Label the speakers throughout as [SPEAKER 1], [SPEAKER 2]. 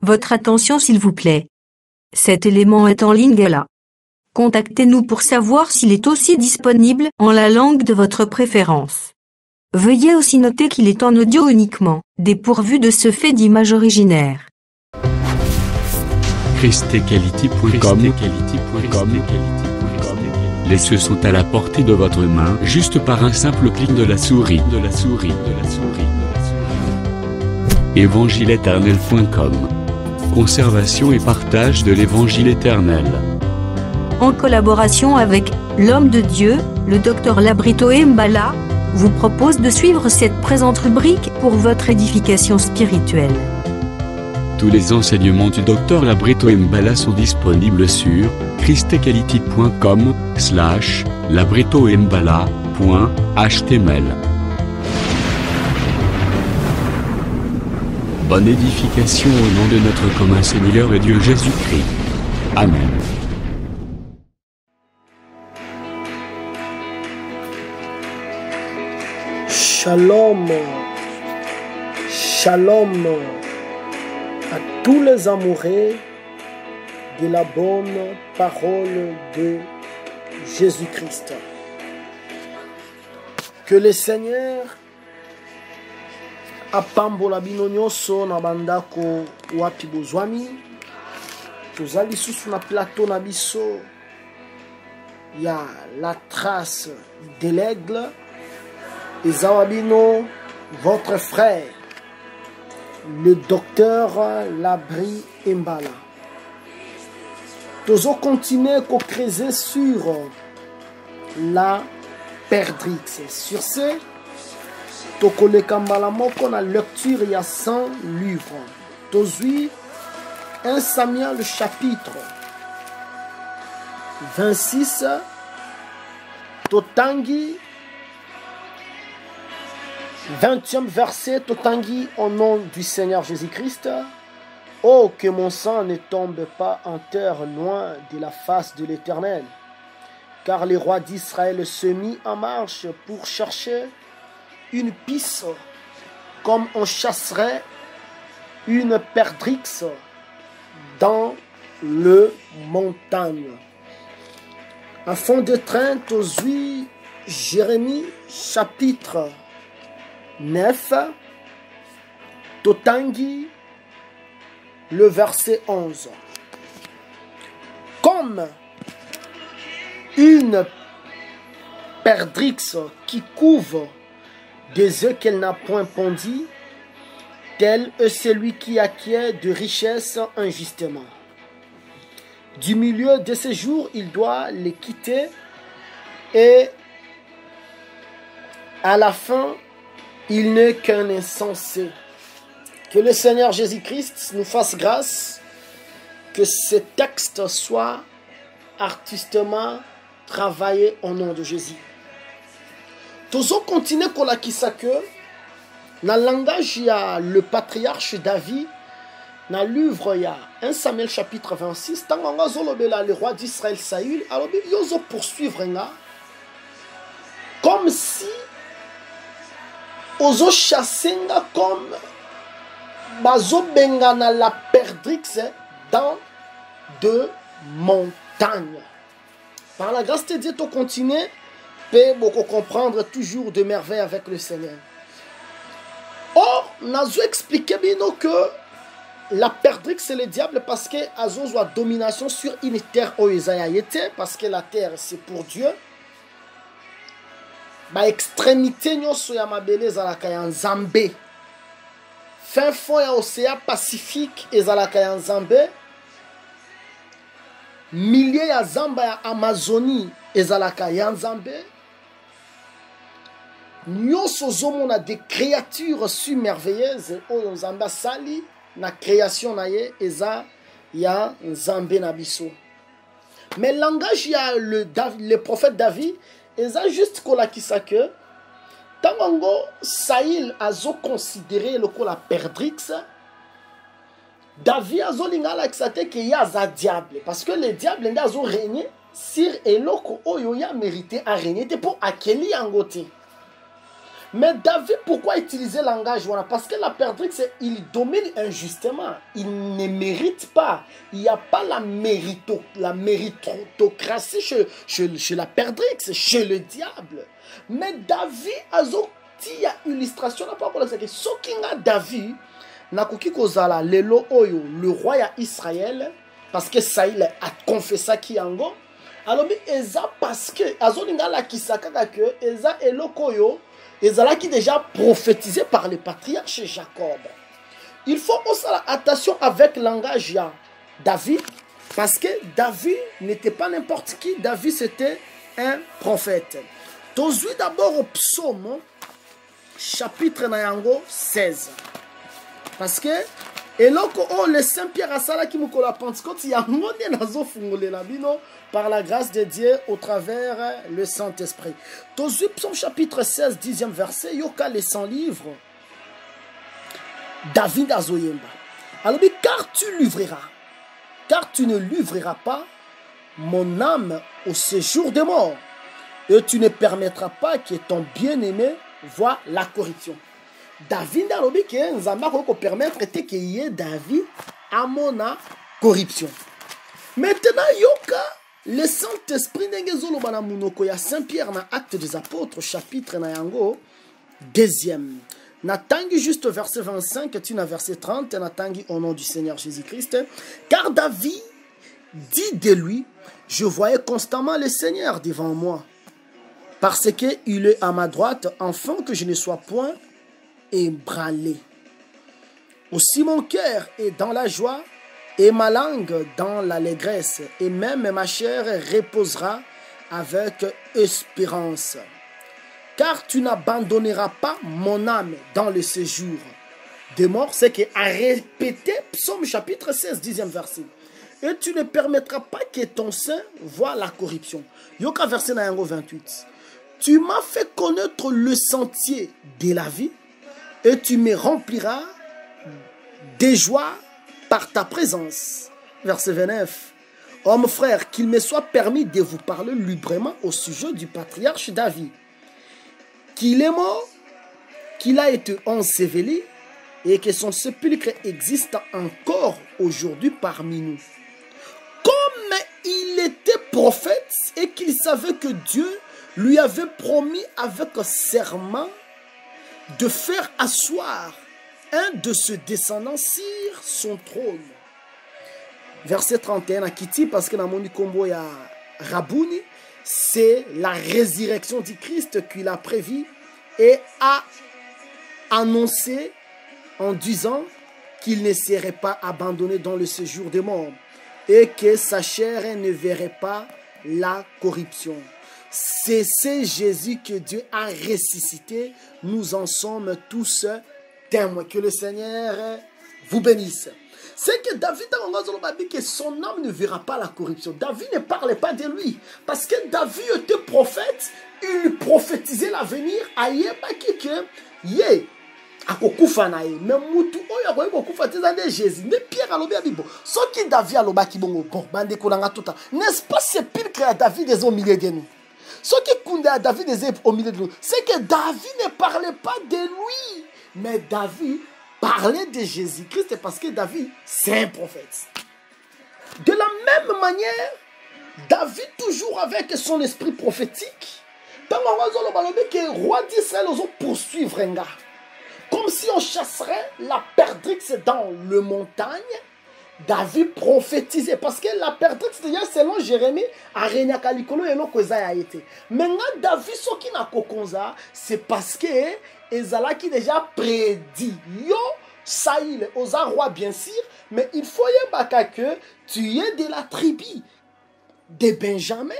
[SPEAKER 1] Votre attention s'il vous plaît. Cet élément est en ligne là. Contactez-nous pour savoir s'il est aussi disponible en la langue de votre préférence. Veuillez aussi noter qu'il est en audio uniquement, dépourvu de ce fait d'image originaire.
[SPEAKER 2] christequality.com. Les cieux sont à la portée de votre main, juste par un simple clic de la souris. Évangile-éternel.com. Conservation et partage de l'évangile éternel.
[SPEAKER 1] En collaboration avec l'homme de Dieu, le Dr Labrito Mbala, vous propose de suivre cette présente rubrique pour votre édification spirituelle.
[SPEAKER 2] Tous les enseignements du Dr Labrito Mbala sont disponibles sur christequality.com/labritombala.html. Bonne édification au nom de notre commun Seigneur et Dieu Jésus-Christ. Amen.
[SPEAKER 3] Shalom, shalom à tous les amoureux de la bonne parole de Jésus-Christ. Que le Seigneur apambola bino nyonso na bandako wapi bozwami. Tozali lisusu na plateau na biso ya la trace de l'aigle. Ezawabino, votre frère, le docteur Labri Mbala. Tozo continuer à creuser sur la perdrix. Sur ce, tokole kambala moko na lecture il y a 100 livres. Tozui 1 Samuel chapitre 26. Totangi 20e verset, Totangi au nom du Seigneur Jésus-Christ. Oh, que mon sang ne tombe pas en terre loin de la face de l'Éternel. Car les rois d'Israël se mit en marche pour chercher une pisse, comme on chasserait une perdrix dans le montagne. En fond de train, Tozui, Jérémie, chapitre 9, Totangi, le verset 11. Comme une perdrix qui couve des œufs qu'elle n'a point pondus, tel est celui qui acquiert de richesses injustement. Du milieu de ses jours, il doit les quitter et à la fin, il n'est qu'un insensé. Que le Seigneur Jésus-Christ nous fasse grâce, que ce texte soit artistement travaillé au nom de Jésus. Tozo continue kolakisa que dans le langage il y a le patriarche David, dans le livre il y a 1 Samuel chapitre 26, tant le roi d'Israël Saül, alors il y poursuivre comme si ozo chassenga comme bazo bengana la perdrix dans de montagnes. Par la grâce de Dieu, tu continues peut beaucoup comprendre toujours de merveille avec le Seigneur. Or, nazo expliqué bien que la perdrix c'est le diable parce que azo a domination sur une terre où Isaïe était, parce que la terre c'est pour Dieu. Ba extrémité nyonso ya mabele ezalaka ya Nzambe. Fin fond ya océan Pacifique ezalaka ya Nzambe. Milliers ya zamba ya Amazonie ezalaka ya Nzambe. Nyonso zomona des créatures merveilleuses oyo Nzambe asali na création na ye eza ya Nzambe na biso. Mais le langage ya le prophète David eza juste kolakisa que tango Saïl azo considéré le la perdrix, David azo lingala exate que ya za diable parce que le diable nda azo régner sur eloko oyo ya mérité à régner pour akeli yangote. Mais David, pourquoi utiliser le langage? Parce que la perdrix, il domine injustement. Il ne mérite pas. Il n'y a pas la méritocratie chez la perdrix, chez le diable. Mais David, il y a une illustration. Ce qui a David, le roi d'Israël, parce que Saïl a confessé qui en go. Alors, eza parce que azolinga la kisaka que eza elokoyo ezala qui déjà prophétisé par le patriarche Jacob. Il faut aussi attention avec le langage de David, parce que David n'était pas n'importe qui. David c'était un prophète. Tozui d'abord au psaume chapitre nayango 16, parce que eloko le Saint-Pierre asala ki mukola Pentecôte yangonde nazo fungolela bino par la grâce de Dieu au travers le Saint-Esprit. Tozui psaume chapitre 16 10e verset yoka les 100 livres David azoyemba. Alors car tu ne livreras pas mon âme au séjour des morts, et tu ne permettras pas que ton bien-aimé voie la corruption. David a dit que nous allons permettre que David a mon corruption. Maintenant, yoka le Saint-Esprit n'engezolo bana munoko ya Saint-Pierre na Acte des Apôtres chapitre na yango deuxième. Natangi juste verset 25 tu na verset 30 natangi au nom du Seigneur Jésus-Christ. Car David dit de lui, je voyais constamment le Seigneur devant moi, parce qu'il est à ma droite, afin que je ne sois point ébranlé. Aussi mon cœur est dans la joie, et ma langue dans l'allégresse, et même ma chair reposera avec espérance. Car tu n'abandonneras pas mon âme dans le séjour des morts. C'est que à répéter psaume chapitre 16 10e verset. Et tu ne permettras pas que ton sein voie la corruption. Yoka verset 28. Tu m'as fait connaître le sentier de la vie, et tu me rempliras de joie par ta présence. Verset 29. Homme frère, qu'il me soit permis de vous parler librement au sujet du patriarche David, qu'il est mort, qu'il a été enseveli, et que son sépulcre existe encore aujourd'hui parmi nous. Comme il était prophète et qu'il savait que Dieu lui avait promis avec serment de faire asseoir un de ses descendants sur son trône. Verset 31 à Kiti, parce que dans mon combo il y a Rabouni, c'est la résurrection du Christ qu'il a prévu et a annoncé en disant qu'il ne serait pas abandonné dans le séjour des morts et que sa chair ne verrait pas la corruption. C'est Jésus que Dieu a ressuscité. Nous en sommes tous témoins. Que le Seigneur vous bénisse. C'est que David a dit que son âme ne verra pas la corruption. David ne parlait pas de lui. Parce que David était prophète. Il prophétisait l'avenir. Ayebaki que yé akokufa na ye. Mais mutu oyo akokufa tezande Jésus. Ne Pierre alobi abibo. Ce qui David alobaki bongo bon bande kolanga tota. N'est-ce pas c'est pire que David est au milieu de nous. Ce qui Koundé à David est au milieu de nous, c'est que David ne parlait pas de lui, mais David parlait de Jésus-Christ parce que David, c'est un prophète. De la même manière, David, toujours avec son esprit prophétique, dans le roi d'Israël, on poursuivre un gars. Comme si on chasserait la perdrix dans le montagne. David prophétisait parce que la perdrix déjà selon Jérémie a régné à Kalikolo et non a été. Maintenant David ce qui n'a kokonza c'est parce que Ezala qui déjà prédit yo Saïl aux rois bien sûr, mais il faut y que tu es de la tribu de Benjamin.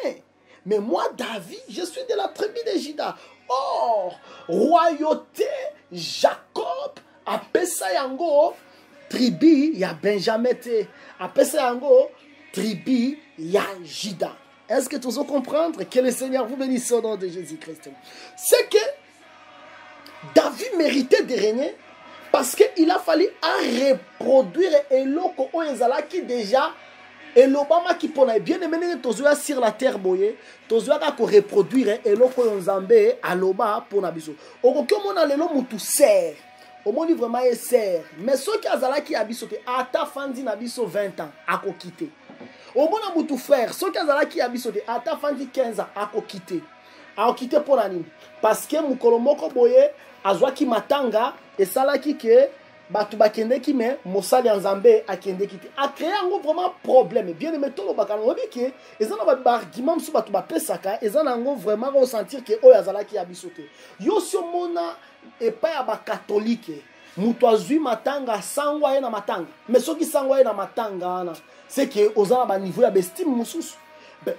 [SPEAKER 3] Mais moi David je suis de la tribu de Juda. Or royauté Jacob a Pesayango tribu ya Benjamin te apesa yango tribu ya Juda. Est-ce que tous comprendre que le Seigneur vous bénisse au nom de Jésus-Christ? C'est que David méritait de régner parce qu'il a fallu reproduire eloko oyezala qui déjà Et l'Obama qui pona bien aimé tozoya sur la terre boye, tozoya ka ko reproduire et loko nzambe aloba pona biso. Okoki omona lelo mutu ser. Omoni vraiment est ser. Mais ceux qui azala ki abiso te ata fandi na biso 20 ans ako quitter. Omona mutu frère, ceux qui azala ki abiso te ata fandi 15 ans ako quitter. Ako quitter pona nini? Parce que mukolo moko boye azwa ki matanga et sala ki ke batu bakende ki me mosali nzambe akende ki te a créé un vraiment problème bien aimé tolo bakana obi ke ezana ba argument su batu ba pesaka ezana ngo vraiment ko sentir que oyo azala ki abisote yo so mona e pa ya ba catholique mutu azwi matanga sangwa ye na matanga mais soki sangwa ye na matanga wana c'est que ozana ba niveau ya bestime mususu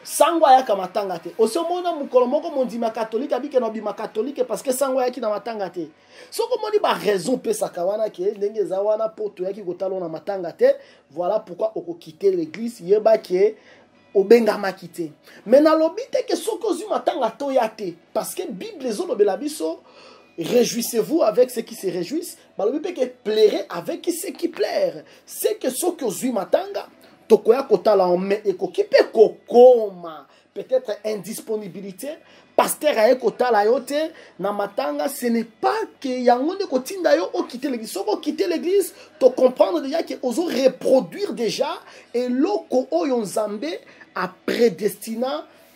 [SPEAKER 3] sangwa ya ka matanga te oso mona mukolo moko mondima catholique abike no bima catholique parce que sangwa ya ki na matanga te soko moni ba raison pesa kawana ke ndenge za wana poto ya ki kotalo na matanga te voilà pourquoi oko quitter l'église yeba ke obenga makite mais na lobite ke soko zu matanga to ya te parce que bible zo lobela biso réjouissez-vous avec ceux qui se réjouissent balobi pe ke plairez avec ceux qui plairent c'est que soko zu matanga tokoya kotala en main et kokipe kokoma peut-être indisponibilité pasteur a kotala yote na matanga ce n'est pas que yangonde kotinda yo o quitter l'église soko quitter l'église to comprendre déjà que ozo reproduire déjà et loko oyo nzambe a prédestiné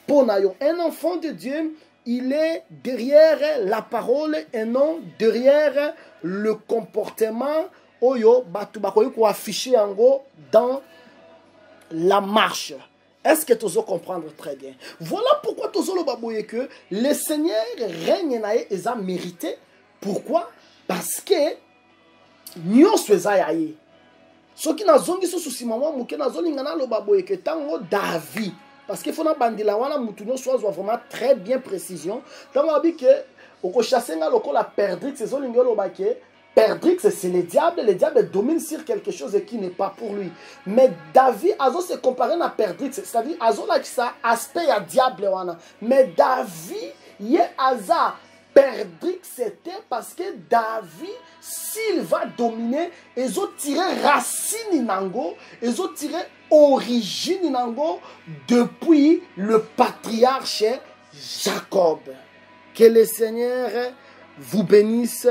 [SPEAKER 3] pour na yo un enfant de Dieu il est derrière la parole et non derrière le comportement oyo batu bakoyi ko afficher yango dans la marche. Est-ce que tu os comprendre très bien? Voilà pourquoi tu os le que le Seigneur règne nae et a mérité. Pourquoi? Parce que nous sommes ce qui n'a zongi sous souci maman mouke na zoli ngana lo baboye que tango David parce que faut na bandila wana mutuno soit vraiment très bien précision. Tango abi que oko chasser nga loko la perdrix c'est zoli ngolo baké. Perdrix, c'est le diable domine sur quelque chose qui n'est pas pour lui. Mais David, Azo se comparé à Perdrix, c'est-à-dire Azo là qui ça aspect à diable wana. Mais David, y est Aza Perdrix, c'était parce que David, s'il va dominer, ils ont tiré racine nango, ils ont tiré origine nango depuis le patriarche Jacob. Que le Seigneur vous bénisse.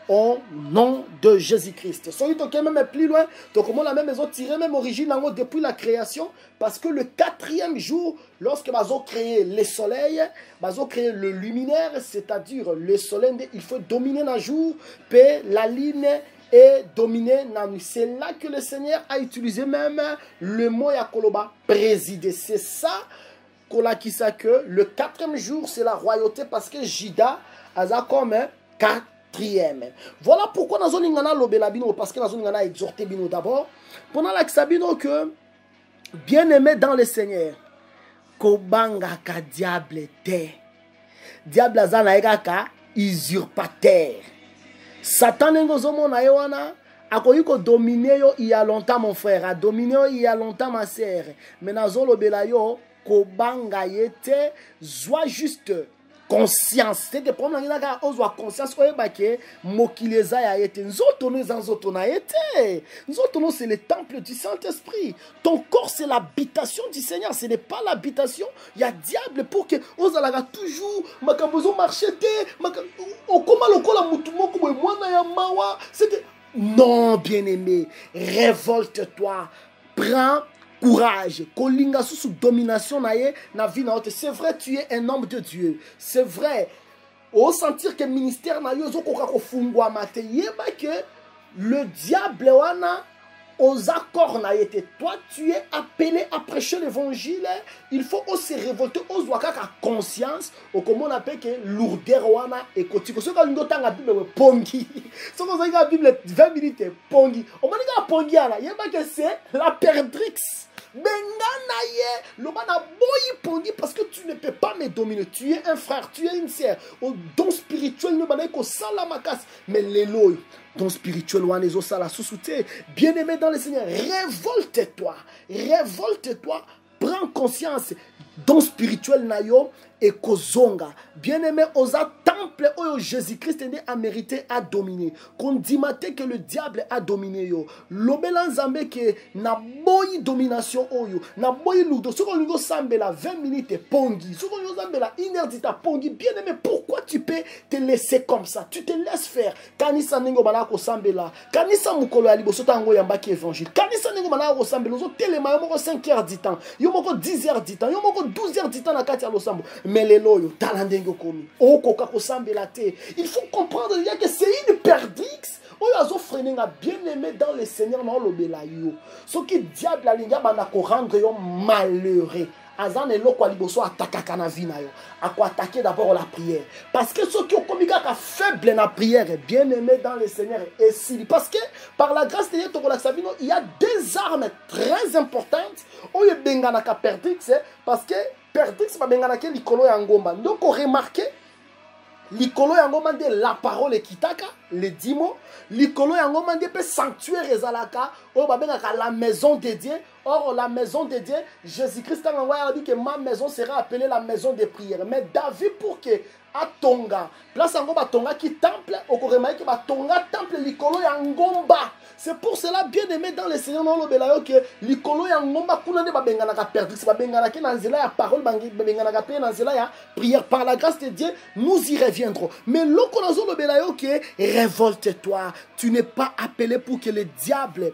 [SPEAKER 3] Au nom de Jésus-Christ. Soyez donc même plus loin. Donc comment la même maison tirée même origine depuis la création. Parce que le 4e jour, lorsque ils ont créé le soleil, ils ont créé le luminaire, c'est-à-dire le soleil, il faut dominer le jour, puis la ligne est dominée la nuit. C'est là que le Seigneur a utilisé même le mot Yakoloba, présider. C'est ça que le 4e jour, c'est la royauté parce que Jida a comme 4. Voilà pourquoi nous avons lobé bino parce que nous avons exhorté bino d'abord. Pendant la sabino que bien aimé dans le Seigneur, kobanga ka diable te. Diable azana ka usurpateur. Satan ngozomo na yewana akoyi ko dominer yo il y a longtemps mon frère, a dominer yo il y a longtemps ma sœur. Mais nazo lobela yo kobanga yete soit juste conscience c'est des problèmes là ozwa conscience oyebake mokileza ya ete nzotono ezanzotona ete nzotono c'est le temple du Saint-Esprit ton corps c'est l'habitation du Seigneur ce n'est pas l'habitation il y a diable pour que ozalaga toujours makambozo marchete okoma lokola mutu moko boy mwana ya mawa c'est non bien-aimé révolte-toi prends courage, kolinga sous domination na vie na c'est vrai tu es un homme de Dieu. C'est vrai. Au sentir que le ministère na yo zokoka ko fungwa mate yeba que le diable wana aux accords na été toi tu es appelé à prêcher l'évangile, il faut aussi révolter aux waka conscience au comment on appelle que lourdeur wana et kotiko ce que nous tanga bible pongi. Ce que la bible 20 minutes pongi. On m'a dit pongi ala yeba que c'est la perdrix. Le mana boyi pongi parce que tu ne peux pas me dominer. Tu es un frère, tu es une sœur. Au don spirituel, ne bana ko sala makas. Mais les lois, don spirituel wan ezo sala sousouté. Bien aimé dans le Seigneur, révolte-toi, révolte-toi. Prends conscience. Don spirituel na yo ekozonga. Bien-aimé, oza temple oyo Jésus-Christ a mérité à dominer. Qu'on dit matin que le diable a dominé yo. Lobela nzambe que na boyi domination oyo, na boyi ludo. Ce qu'on nous semble la 20 minutes pongi. Ce qu'on nous semble la 1 heure d'ita pongi. Bien-aimé, pourquoi tu peux te laisser comme ça? Tu te laisses faire. Kanisa ningo bala ko semble la. Kanisa mukolo ya liboso tango yamba ki évangile. Kanisa ningo bala ko semble lozo telema yo moko 5 heures d'ita. Yo moko 10 heures d'ita. Yo moko 12 heures d'ita na kati ya losambo. Mais les loyo talandengo komi. Oko kako semble la te. Il faut comprendre que c'est une perdrix. Oyo azo freiner nga bien-aimé dans le Seigneur na lobela yo. Ce qui diable la linga bana ko rendre yo malheureux. Azan eloko liboso atakaka na vie na yo. Ako attaquer d'abord la prière. Parce que ceux qui ont commis ka faible na prière, bien-aimé dans le Seigneur et si parce que par la grâce de Dieu il y a des armes très importantes. Oyo bengana ka perdrix parce que perdrix ba bengana ke likolo ya ngomba. Donc remarquez likolo yango mande la parole kitaka les 10 mots likolo yango mande pe sanctuaire ezalaka o babengaka la maison de Dieu. Or la maison de Dieu Jésus-Christ a dit que ma maison sera appelée la maison de prière. Mais David pour que atonga place yango batonga ki temple okorema ki batonga temple likolo ya ngomba. C'est pour cela bien aimé dans le Seigneur non lobela yo que likolo ya ngomba kuna ne babengana ka perdre babengana ki na nzela ya parole babengana ka pe na nzela ya prière. Par la grâce de Dieu nous y reviendrons. Mais loko nazo lobela yo que révolte-toi, tu n'es pas appelé pour que le diable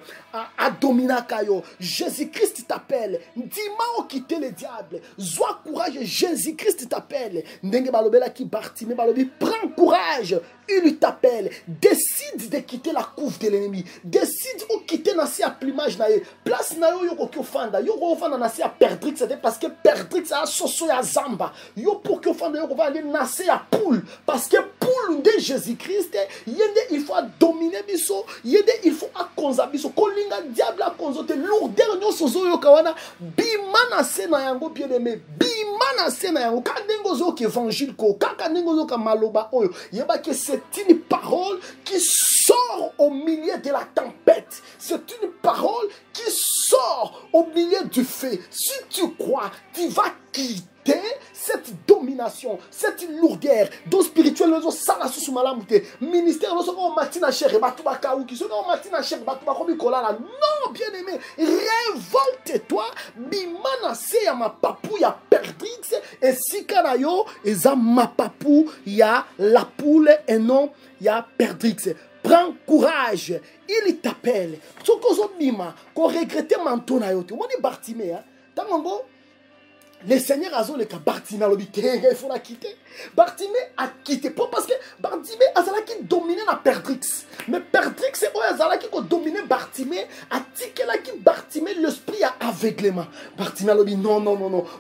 [SPEAKER 3] a dominé kayo. Jésus-Christ t'appelle. Dis-moi quitter le diable. Sois courage, Jésus-Christ t'appelle. Ndenge balobela ki Bartimée balobi, prends courage, il t'appelle. Décide de quitter la couve de l'ennemi. Décide de quitter nasi à plumage nae. Place na yo yoko ofanda. Yoko ofanda nasi à perdrix, c'était parce que perdrix a soso ya zamba. Yo pour que ofanda yoko va aller nasi à poule. Parce que poule de Jésus-Christ, yende il faut dominer biso, yende il faut akonza biso. Kolinga diable akonzote lourdeur nyo sozo yo kawana. Bimana se na yango bien aimé. Bimana se na yango. Kandengo zo ki évangile ko. Kandengo zo ka maloba oyo. Yeba que c'est une parole qui sort au milieu de la tempête. C'est une parole qui sort au milieu du feu. Si tu crois, tu vas quitter cette domination, cette lourdeur. Donc spirituel, nous sommes sous malamute. Ministère, nous sommes matina cher et batouba kaouki. Nous sommes matina cher batouba komi kolala. Non, bien aimé, révolte-toi. Bimana se ya ma papou ya perdrix. Et si kanayo, eza ma papou ya la poule et non ya perdrix. Prends courage, il t'appelle. Ce qu'on bima, qu'on regrette manton na yote. On est Bartimée, hein. Tango. Le Seigneur a dit que Bartimée a dit il faut la quitter. Bartimée a quitté. Pourquoi? Parce que Bartimée a qui dominé la perdrix. Mais perdrix c'est qui a dominé Bartimée. A dit que Bartimée l'esprit a aveuglement. Bartimée a dit non.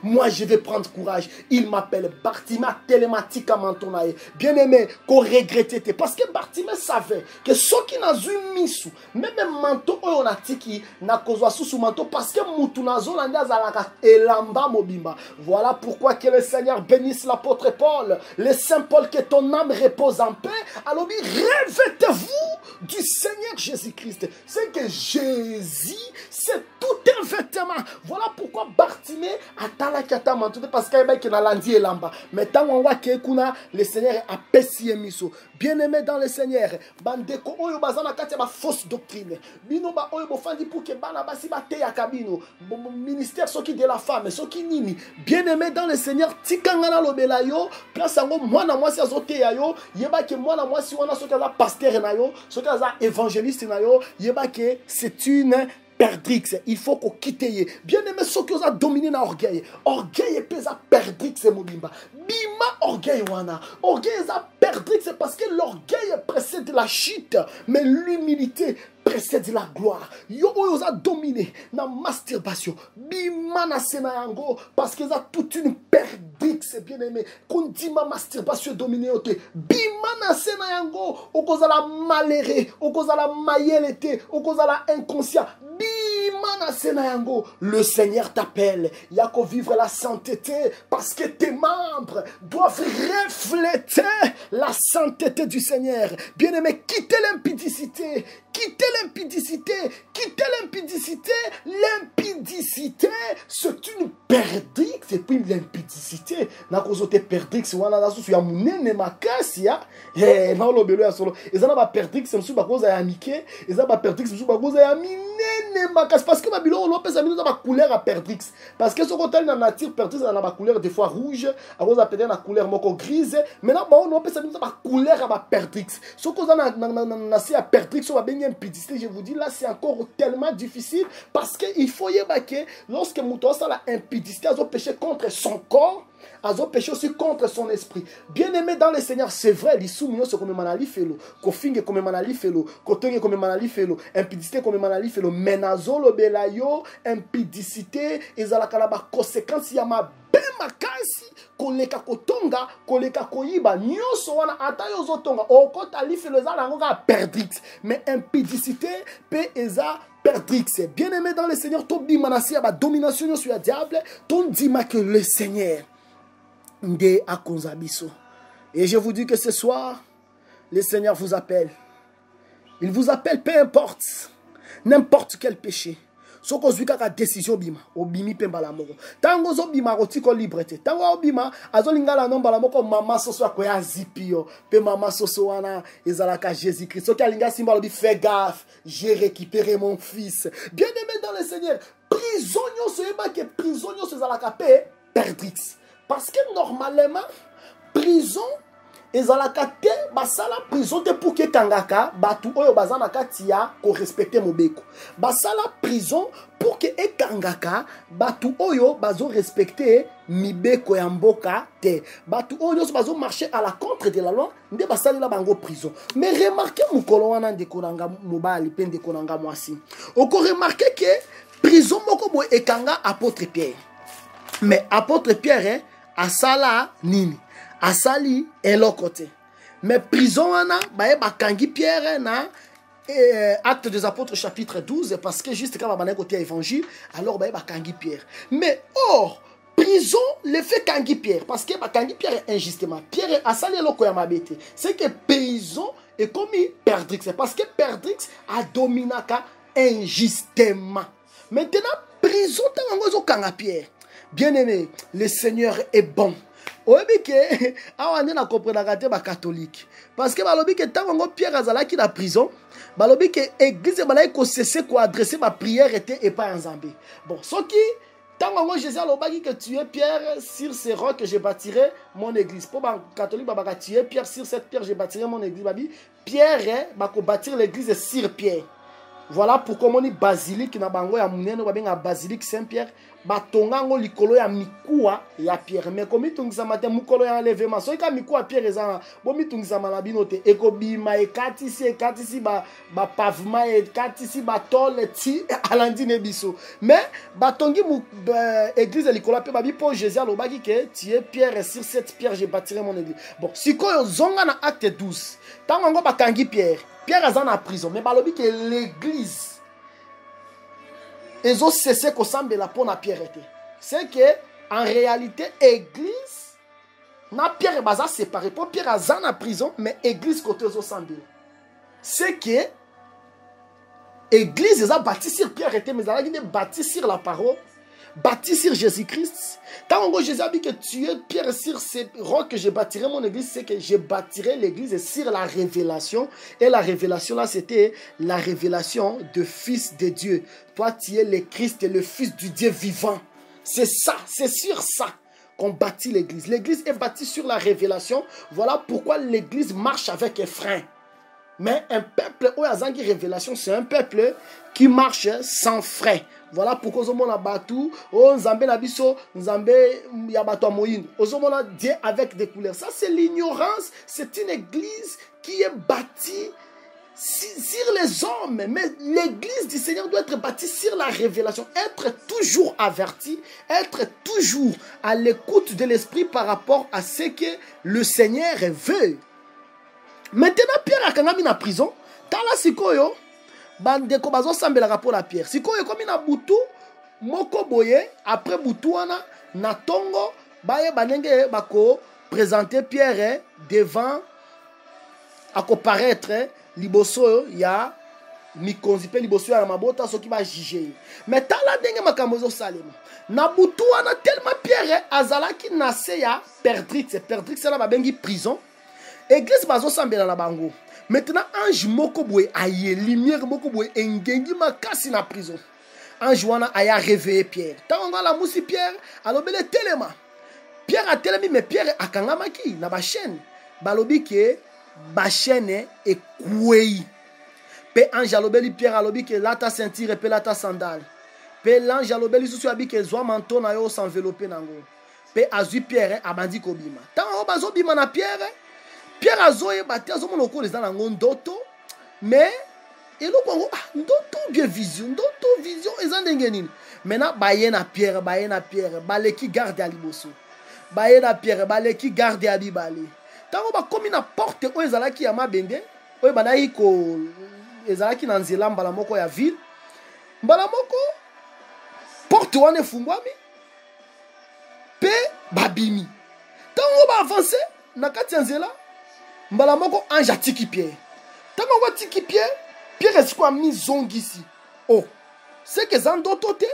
[SPEAKER 3] Moi je vais prendre courage. Il m'appelle Bartimée télématique à Mantonaï. Bien aimé, qu'on regrettait. Parce que Bartimée savait que ceux qui n'ont eu misou, même manteau on a tiki n'a causé sous manteau parce que Moutunazo l'anda zalaka et lamba mobimba. Voilà pourquoi que le Seigneur bénisse l'apôtre Paul, le Saint Paul, que ton âme repose en paix. Alors, revêtez-vous du Seigneur Jésus-Christ. C'est que Jésus, c'est tout un vêtement. Voilà pourquoi Bartimée a talakata mantou parce qu'il y a landi et lamba. Mais tant on voit que le Seigneur a pessi miso. Bien-aimé dans le Seigneur, bandeko oyo bazana katia ba fausse doctrine. Bino ba oyo bofandi pour que bana basi ba te ya kabino. Ministère soki de la femme, soki nini. Bien-aimé dans le Seigneur, tikangana lobela yo, place yango mwana mwasi azote ya yo, yeba ke mwana mwasi wana soki aza pasteur na yo, soki aza évangéliste na yo, yeba ke c'est une perdrix. Il faut qu'on quitte. Bien-aimé, ceux qui ont dominé na orgueil. Orgueil pesa perdrix mobimba. Bima orgueil wana. Orgueil eza perdrix parce que l'orgueil précède la chute, mais l'humilité précède la gloire. Yo oyo a dominé na masturbation. Bima na sena yango parce qu'ils ont toute une perdrix, bien aimé. Qu'on dit ma masturbation dominée ote. Bima na sena yango okoza la maléré, okoza la mayelete, okoza la inconscient. Bima Le Seigneur t'appelle. Il y a qu'à vivre la sainteté parce que tes membres doivent refléter la sainteté du Seigneur. Bien-aimé, quittez l'impudicité. Quittez l'impudicité. Quittez l'impudicité. L'impudicité, c'est une perdrix. C'est puis l'impudicité. Na kozote perdrix wana na susu ya munene makasi ya. Na lobelo ya solo. Ezana ba perdrix msu ba koza ya mike. Ezana ba perdrix msu ba koza ya minene makasi parce que ba bilo lopez a mino ba couleur à perdrix. Parce que ce côté na nature perdrix na ba couleur des fois rouge, a koza peut-être na couleur moko grise, mais na ba on lopez a mino ba couleur à ba perdrix. Ce koza na si à perdrix so ba benye impudicité, je vous dis là c'est encore tellement difficile parce que il faut y que lorsque mouton ça la impudicité, a péché contre son corps, a péché aussi contre son esprit. Bien aimé dans le Seigneur, c'est vrai, les soumis sont comme manali felo, kofinge comme manali felo, kotonge comme manali felo, impudicité comme manali felo, menazolo belayo, impudicité, ezalaka na ba conséquence ya ma be makasi, koleka kotonga, koleka koyiba, nyoso wana ata yo zotonga, okota li felo ezala ngoka perdrix, mais impudicité pe eza perdrix. Bien aimé dans le Seigneur, ton dimanasi a ba domination sur le diable, ton dima que le Seigneur nde akonzabiso. Et je vous dis que ce soir, le Seigneur vous appelle. Il vous appelle, peu importe, n'importe quel péché. Soko zwi kaka décision bima, obimi pemba la moko. Tango zo bima rotiko liberté. Tango obima azolinga la nomba la moko mama soso akoya zipio. Pe mama soso wana ezalaka Jésus-Christ. Soki alinga simba lobi fais gaffe, j'ai récupéré mon fils. Bien-aimé dans le Seigneur, prison nyoso eba ke prison nyoso ezalaka pe perdrix. Parce que normalement prison ezalaka te basala prison te pour que kangaka batu oyo bazana katia ko respecter mobeko. Basala prison pour que ekangaka batu oyo bazo respecter mibeko ya mboka te. Batu oyo bazo marcher à la contre de la loi nde basali la bango prison. Mais remarquez mukolo wana ndeko nanga mobali pe ndeko nanga mwasi. Oko remarquer que prison moko boy ekanga apôtre Pierre. Mais apôtre Pierre asala nini? Asali elokote. Mais prison wana bae bakangi Pierre na Actes des Apôtres chapitre 12 parce que juste quand on côté évangile alors bae bakangi Pierre. Mais or prison le fait kangi Pierre parce que bakangi Pierre injustement. Pierre asali eloko ya mabete. C'est que prison est commis perdrix parce que perdrix a dominaka injustement. Maintenant prison tango zo kanga Pierre. Bien-aimé, le Seigneur est bon. Oyebi ke awane na comprendre te ba catholique parce que balobi ke tango Pierre azalaki na prison balobi ke église balai ko cesser ko adresser ma prière était et pas en Zambie. Bon, soki tango Jésus alobaki que tu es Pierre sur ces rocs que je bâtirai mon église. Pour ba catholique ba tu es Pierre sur cette pierre je bâtirai mon église. Babi Pierre ba ko bâtir l'église sur Pierre. Voilà pourquoi on dit basilique na bango ya munene ba benga basilique Saint-Pierre batonga ngo likolo ya mikuwa ya Pierre. Mais comme itungisa matin mukolo ya enlèvement so ka mikuwa Pierre eza bo mitungisa malabino te ekobima ekatisi ba pavement ekatisi ba tole ti alandine biso. Mais batongi église likolo pe babi pour Jésus alobaki que tu es Pierre sur cette pierre je bâtirai mon église. Bon, sikoyo zonga na acte 12. Tango ngo bakangi Pierre. Pierre est en prison, mais balobi que l'église ils ont cessé qu'on semble la peau na Pierre était. C'est que en réalité église na Pierre baza séparé pour Pierre est en prison mais église côté aux semble. C'est que église ils ont bâti sur Pierre était mais ils ont bâti sur la parole, bâti sur Jésus-Christ. Quand Jésus a dit que tu es Pierre sur ces rocs que je bâtirai mon église, c'est que je bâtirai l'église sur la révélation. Et la révélation là, c'était la révélation de Fils de Dieu. Toi, tu es le Christ et le Fils du Dieu vivant. C'est ça, c'est sur ça qu'on bâtit l'église. L'église est bâtie sur la révélation. Voilà pourquoi l'église marche avec un frein. Mais un peuple où il y a révélation, c'est un peuple qui marche sans frein. Voilà pourquoi on a battu, on Zambé Nabiso, Zambé Yabato Moïne. On a Dieu avec des couleurs. Ça, c'est l'ignorance. C'est une église qui est bâtie sur les hommes. Mais l'église du Seigneur doit être bâtie sur la révélation. Être toujours averti, être toujours à l'écoute de l'esprit par rapport à ce que le Seigneur veut. Maintenant, Pierre a quand même en prison. Dans la sikoyo, bandeko bazosambelaka mpo na Pierre. Sikoyo ekomi na butu moko boye, après butu wana na tongo baye banenge bako présenter Pierre devant akoparaître liboso ya mikonzi pe liboso ya mabota soki ba juger. Mais tala ndenge makambo ezosalema na butu wana tellement Pierre azalaki na se ya perdrix. Perdrix na babengi prison. Église bazosambela na bango. Maintenant ange moko boye aye lumière moko boye engengi makasi na prison. Ange wana aya réveiller Pierre. Tango la musi Pierre alobele telema. Pierre a telemi mais Pierre akangamaki na ba chaîne. Balobi ke ba chaîne ekouei. Pe ange alobeli Pierre alobi ke la ta ceinture pe la ta sandale. Pe l'ange alobeli susu abi ke zwa manteau na yo s'envelopper nango. Pe azui Pierre abandi kobima. Tango bazo bima na Pierre. Pierre azoye bate azomona oko les dans ndoto mais eloko ngo ndoto vision eza ndenge nini. Maintenant baye na Pierre baleki garde ya liboso. Baye na Pierre baleki garde ya bibale. Tango ba komi na porte o ezalaki ya mabende o banai ko ezalaki na nzela mbala moko ya ville. Mbala moko porte wana efungwami pe babimi. Tango ba avancer na kati ya nzela mbala moko ange atiki Pierre. Tango atiki Pierre, Pierre esiko amizongisi. Oh, c'est que zandoto te,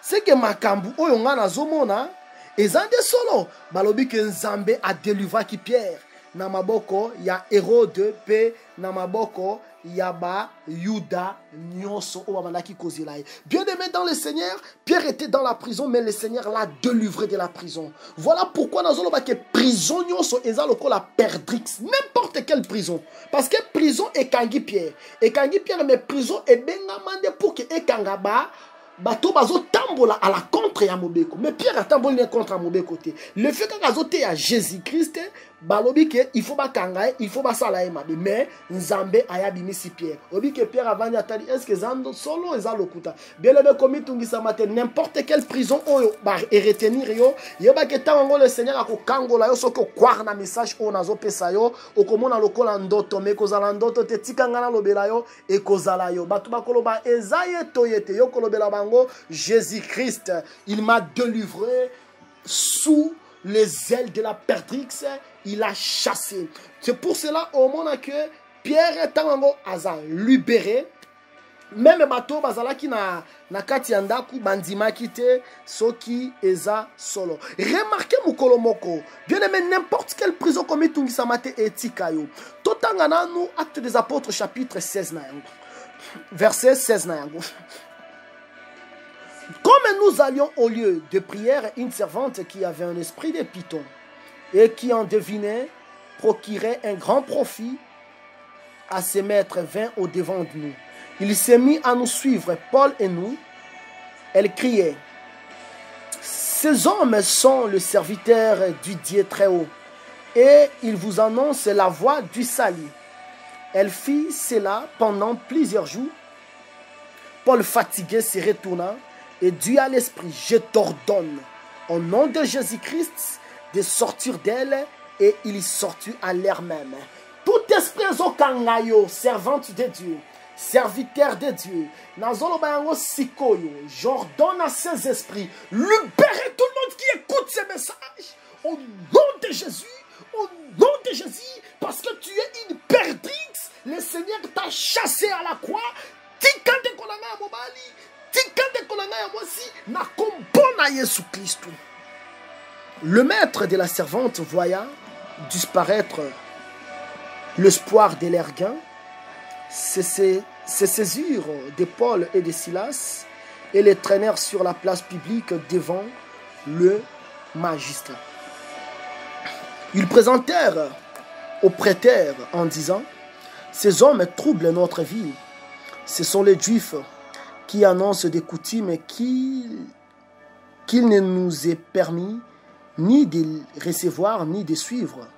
[SPEAKER 3] c'est que makambu oyo nga nazomona ezande solo. Balobi ke Nzambe a délivraki Pierre na maboko ya Hérode pe na maboko ya ba Yuda nyonso o babandaki kozela. Bien-aimé dans le Seigneur, Pierre était dans la prison mais le Seigneur l'a délivré de la prison. Voilà pourquoi nazoloba ke prison nyonso eza lokola perdrix, n'importe quelle prison. Parce que prison ekangi Pierre mais prison ebengamande pour que ekanga ba bato bazo tambola à la contre ya mobeko. Mais Pierre a tambolé contre ya mobeko te. Le fait que azote ya Jésus-Christ balobi ke il faut ba kangaye, il faut ba sala mabe. Mais Nzambe ayabimi si Pierre. Obi que Pierre avant atali est-ce que zando solo eza lokuta. Bien le komi tungisa mate n'importe quelle prison oyo ba retenir yo. Yeba ke tango le Seigneur akokangola yo soko croire na message o nazo pesa yo okomona lokola ndoto me kozala ndoto te tikanga na lobela yo e kozala yo. Batu bakoloba ezaye toyete yo kolobela bango. Jésus-Christ, il m'a délivré sous les ailes de la perdrix, il a chassé. C'est pour cela au moment que Pierre Tango a libéré. Même bateau bazalaki na kati ya ndaku bandima kite soki eza solo. Remarquez mukolo moko. Bien aimé n'importe quelle prison comme itungisa mate etika yo. Totanga na nous Actes des Apôtres chapitre 16 na yango. Verset 16 na yango. Comme nous allions au lieu de prière, une servante qui avait un esprit de python et qui en devinait procurait un grand profit à ses maîtres vint au devant de nous. Il s'est mis à nous suivre, Paul et nous. Elle criait, « Ces hommes sont le serviteur du Dieu très haut et ils vous annoncent la voie du salut. » Elle fit cela pendant plusieurs jours. Paul fatigué se retourna et dit à l'esprit, je t'ordonne, au nom de Jésus-Christ, de sortir d'elle, et il sortit à l'air même. Tout esprit zokangayo, servante de Dieu, serviteur de Dieu, j'ordonne à ces esprits, libérez tout le monde qui écoute ces messages, au nom de Jésus, parce que tu es une perdrix, le Seigneur t'a chassé à la croix, tikande kolanga mobali. Le maître de la servante voya disparaître l'espoir de leur gain, se saisirent de Paul et de Silas et les traînèrent sur la place publique devant le magistrat. Ils présentèrent au prêteur en disant, ces hommes troublent notre vie, ce sont les Juifs qui annonce des coutumes qu'il ne nous est permis ni de recevoir ni de suivre,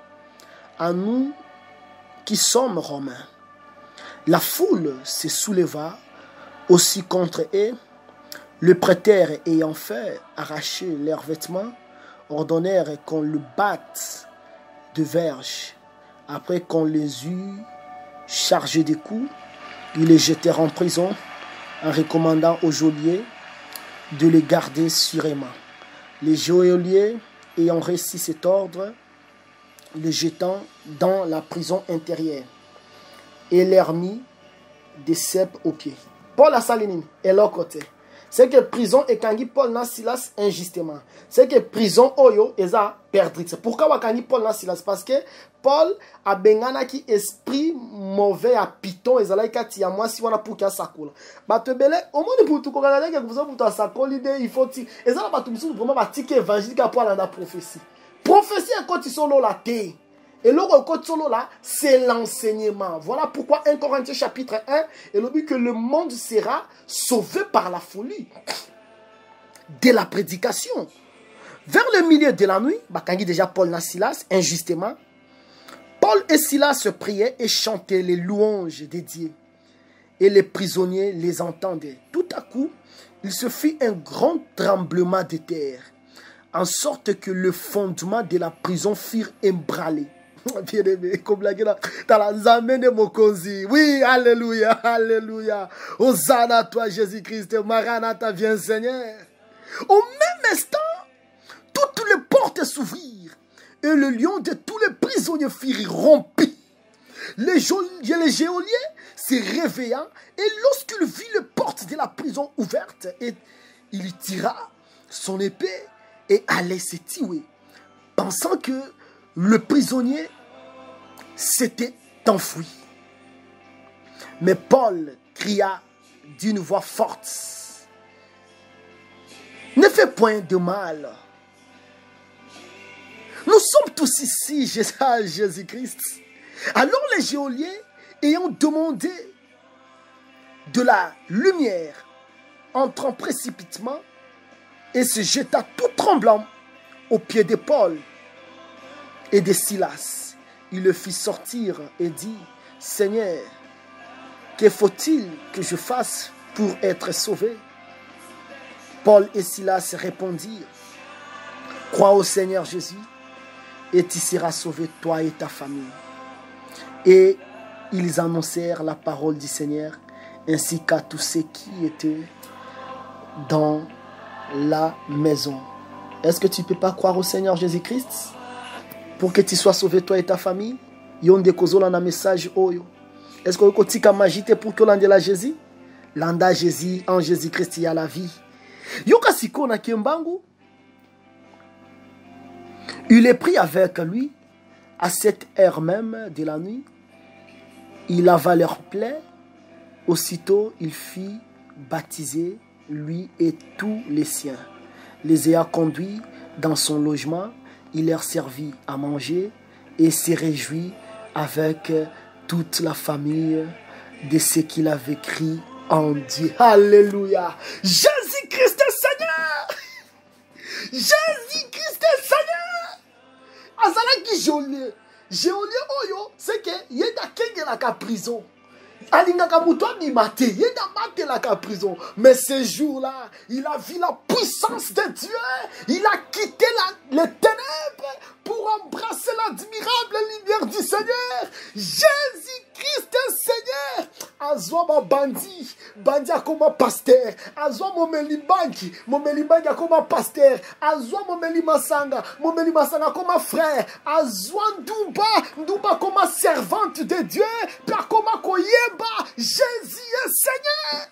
[SPEAKER 3] à nous qui sommes romains. La foule se souleva aussi contre eux. Le prêteur ayant fait arracher leurs vêtements, ordonnèrent qu'on le batte de verges. Après qu'on les eut chargés de coups, Ils les jetèrent en prison en recommandant aux geôliers de les garder sûrement. Les geôliers, ayant reçu cet ordre, les jetant dans la prison intérieure et leur mit des cèpes aux pieds. Paul a salinine et l'autre côté. C'est que prison et kangi Paul na Silas injustement. C'est que prison oyo eza perdrix. Pourquoi wakangi Paul na Silas? Parce que Paul a bengana ki esprit mauvais à piton ezala ikati ya mwasi wana pour kia sakola. Batebele au moins pour tout kokana que vous pour ta sakola idée il faut ti ezala batu musu vraiment batike évangélique pour la prophétie. Prophétie est quand ils sont là té. Et le côté solo là, c'est l'enseignement. Voilà pourquoi 1 Corinthiens chapitre 1, il dit que le monde sera sauvé par la folie de la prédication. Vers le milieu de la nuit, quand déjà Paul et Silas, injustement, Paul et Silas se priaient et chantaient les louanges des dieux. Et les prisonniers les entendaient. Tout à coup, il se fit un grand tremblement de terre, en sorte que le fondement de la prison furent ébranlés. Bien aimé, comme la gueule, t'as la zamene mokonzi. Oui, alléluia, alléluia. Hosanna à toi, Jésus-Christ. Maranatha, viens, Seigneur. Au même instant, toutes les portes s'ouvrirent et le lion de tous les prisonniers fut rompu. Les geôliers se réveillant et lorsqu'il vit les portes de la prison ouvertes, il tira son épée et allait se tuer, pensant que le prisonnier s'était enfui. Mais Paul cria d'une voix forte: ne fais point de mal. Nous sommes tous ici, Jésus-Christ. Alors les geôliers, ayant demandé de la lumière, entrant précipitamment et se jeta tout tremblant aux pieds de Paul et de Silas. Il le fit sortir et dit: Seigneur, que faut-il que je fasse pour être sauvé? Paul et Silas répondirent: crois au Seigneur Jésus et tu seras sauvé, toi et ta famille. Et ils annoncèrent la parole du Seigneur ainsi qu'à tous ceux qui étaient dans la maison. Est-ce que tu ne peux pas croire au Seigneur Jésus-Christ pour que tu sois sauvé, toi et ta famille? Yonde kozola na message oyo. Est-ce que tu tika magite pour que l'ande la Jésus? Landa Jésus, en Jésus-Christ, il y a la vie. Yoka siko na Kimbangu. Il est pris avec lui à cette heure même de la nuit. Il lava leurs plaies. Aussitôt, il fit baptiser lui et tous les siens. Les ayant conduits dans son logement, il leur servit à manger et se réjouit avec toute la famille de ce qu'il avait écrit en Dieu. Alléluia. Jésus-Christ est Seigneur. Jésus-Christ est Seigneur. Azalaki geôlier. Geôlier oyo, c'est que yeda kenge la ka prison. Alingaka muto animate, yeda mate la ka prison. Mais ce jour-là, il a vu la puissance de Dieu. Il a quitté les ténèbres pour embrasser l'admirable lumière du Seigneur. Jésus-Christ est Seigneur. Azwa ma bandi, bandi akoma pasteur. Azwa momeli banki akoma pasteur. Azwa momeli masanga akoma frère. Azwa ndumba akoma servante de Dieu. Puis akoma koyeba. Jésus est Seigneur.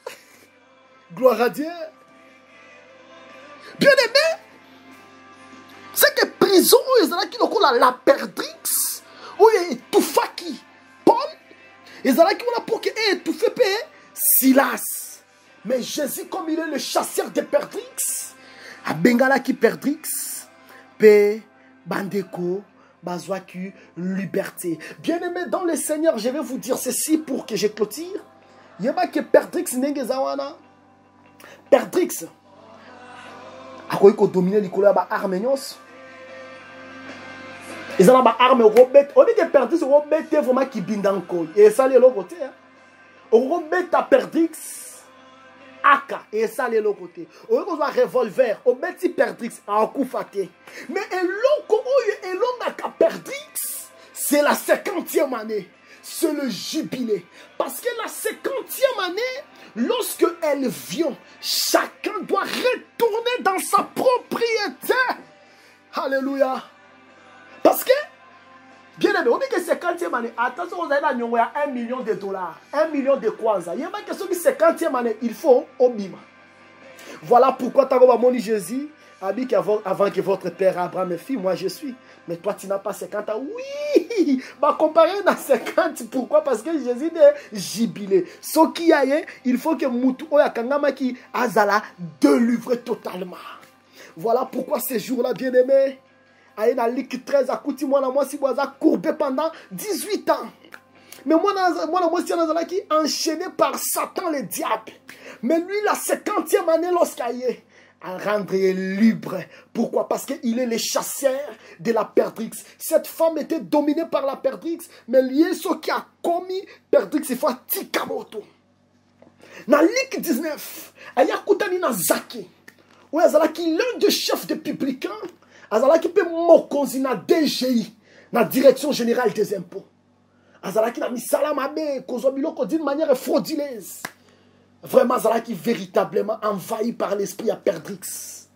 [SPEAKER 3] Gloire à Dieu. Bien aimé, c'est que prison où ils ont la perdrix, où ils tout faki Paul, ils ont pour que tout fait payer Silas. Mais Jésus, comme il est le chasseur de perdrix, a bengala qui perdrix, paix, bandeko, bazouaki, liberté. Bien aimé dans le Seigneur, je vais vous dire ceci pour que je clôture. Il y a que perdrix nengezawana. Perdrix. Akoy ko dominer likolo ya ba armenios. Ezana ba arme robet. On dit que perdrix robet vraiment qui bindanko. Et ça les l'autre côté. Robet ta perdrix. Aka et ça les l'autre côté. On dit qu'on revolver. On met ti perdrix en coup faté. Mais eloko oyo elonga ka perdrix. C'est la 50e année. c'est le jubilé. Parce que la 50e année, lorsque elle vient, chacun doit retourner dans sa propriété. Alléluia. Parce que, bien aimé, on dit que 50e année, attention, vous avez là 1 million de dollars, 1 million de kwanza. Il y a une question de 50e année, il faut au bima. Voilà pourquoi tu as dit Jésus, avant que votre père Abraham me fille, moi je suis. Mais toi tu n'as pas 50 ans. Oui, bah comparé à 50, pourquoi? Parce que Jésus est jubilé. Ce qui a, il faut que Moutou Oyakangama qui azala délivrer totalement. Voilà pourquoi ces jours-là, bien aimé, aïe na lik 13 à Kouti, moi si vous avez courbé pendant 18 ans. Mais moi si on qui enchaîné par Satan le diable. Mais lui la 50e année lorsqu'il à rendre libre. Pourquoi? Parce qu'il est le chasseur de la perdrix. Cette femme était dominée par la perdrix, mais lié ce qui a commis perdrix, il faut tikamoto. Dans Luc 19, aya kutani na Zaki. Ou azalaki l'un des chefs des publicains, azalaki pe mokonzi na DGI, na direction générale des impôts. Azalaki na misala mabe kozobilo d'une manière frauduleuse. Vraiment, Azalaki véritablement envahi par l'esprit à perdrix.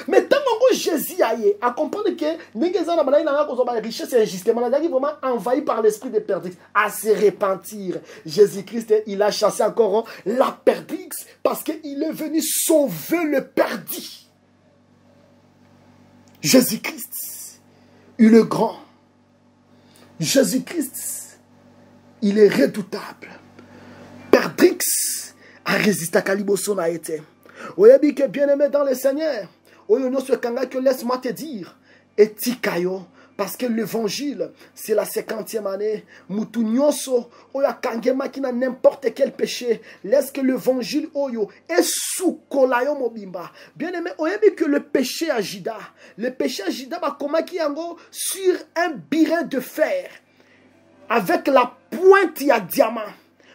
[SPEAKER 3] Mais tant que Jésus a compris que la richesse et injustement, il est vraiment envahi par l'esprit de perdrix, à se repentir. Jésus-Christ, il a chassé encore la perdrix parce qu'il est venu sauver le perdu. Jésus-Christ, il est grand. Jésus-Christ, il est redoutable. Perdrix a résisté à Kaliboso n'a été. Oyebi que bien aimé dans le Seigneur. Oyono ce kanga que laisse-moi te dire. Et tikayo. Parce que l'évangile, c'est la 50e année. Mutu nyoso. Oya kangema qui n'a n'importe quel péché. Laisse que l'évangile oyo. Et sous kolayo mobimba. Bien aimé, oyebi que le péché agida. Le péché agida ba koma ki yango sur un birin de fer. Avec la pointe ya diamant.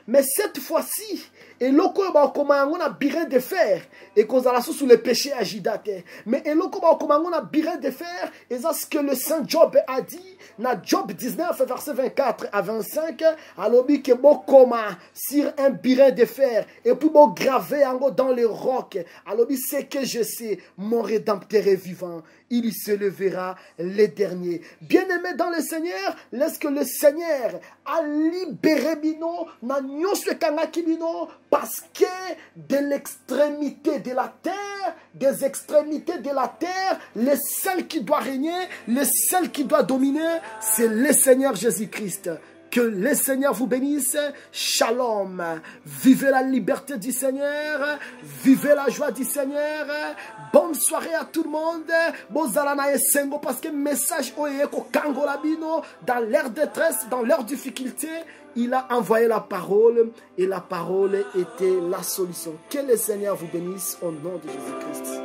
[SPEAKER 3] Mais cette fois-ci, et loko ba komango na birin de fer et kozala sous le péché agidate. Mais et loko ba komango na birin de fer et ça ce que le saint Job a dit na Job 19 verset 24 à 25 alobi que bo koma sur un birin de fer et puis bo gravé ango dans le roc. Alobi c'est que je sais mon rédempteur est vivant. Il se levera les derniers. Bien-aimé dans le Seigneur, laisse que le Seigneur a libéré Bino, na nyoswe kangaki Bino, parce que de l'extrémité de la terre, des extrémités de la terre, le seul qui doit régner, le seul qui doit dominer, c'est le Seigneur Jésus-Christ. Que le Seigneur vous bénisse. Shalom. Vivez la liberté du Seigneur. Vivez la joie du Seigneur. Bonne soirée à tout le monde. Bozalana et Sengo parce que message oyeko kangolabino dans leur détresse, dans leur difficulté, il a envoyé la parole et la parole était la solution. Que le Seigneur vous bénisse au nom de Jésus-Christ.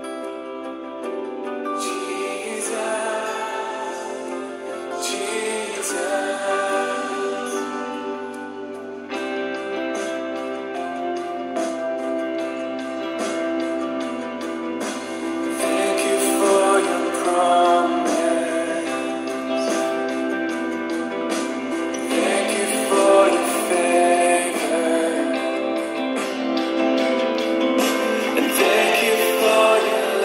[SPEAKER 4] Thank you for your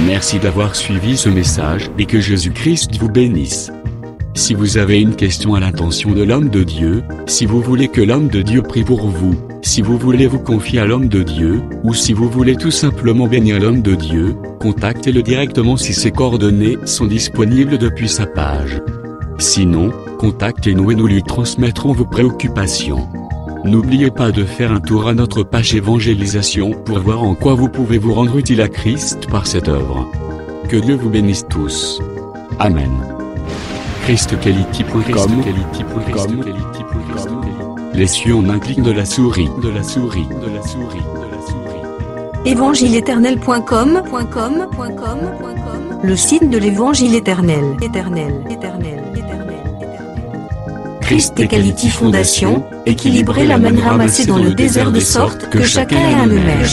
[SPEAKER 2] Merci d'avoir suivi ce message et que Jésus-Christ vous bénisse. Si vous avez une question à l'intention de l'homme de Dieu, si vous voulez que l'homme de Dieu prie pour vous, si vous voulez vous confier à l'homme de Dieu, ou si vous voulez tout simplement bénir l'homme de Dieu, contactez-le directement si ses coordonnées sont disponibles depuis sa page. Sinon, contactez-nous et nous lui transmettrons vos préoccupations. N'oubliez pas de faire un tour à notre page évangélisation pour voir en quoi vous pouvez vous rendre utile à Christ par cette œuvre. Que Dieu vous bénisse tous. Amen. ChristQuality.com. Les cieux en un clic de la souris.
[SPEAKER 1] Évangile-éternel.com. Le site de l'Évangile éternel. Christ Equality Fondation, équilibrer la manne ramassée dans le désert de sorte que chacun ait un eumère.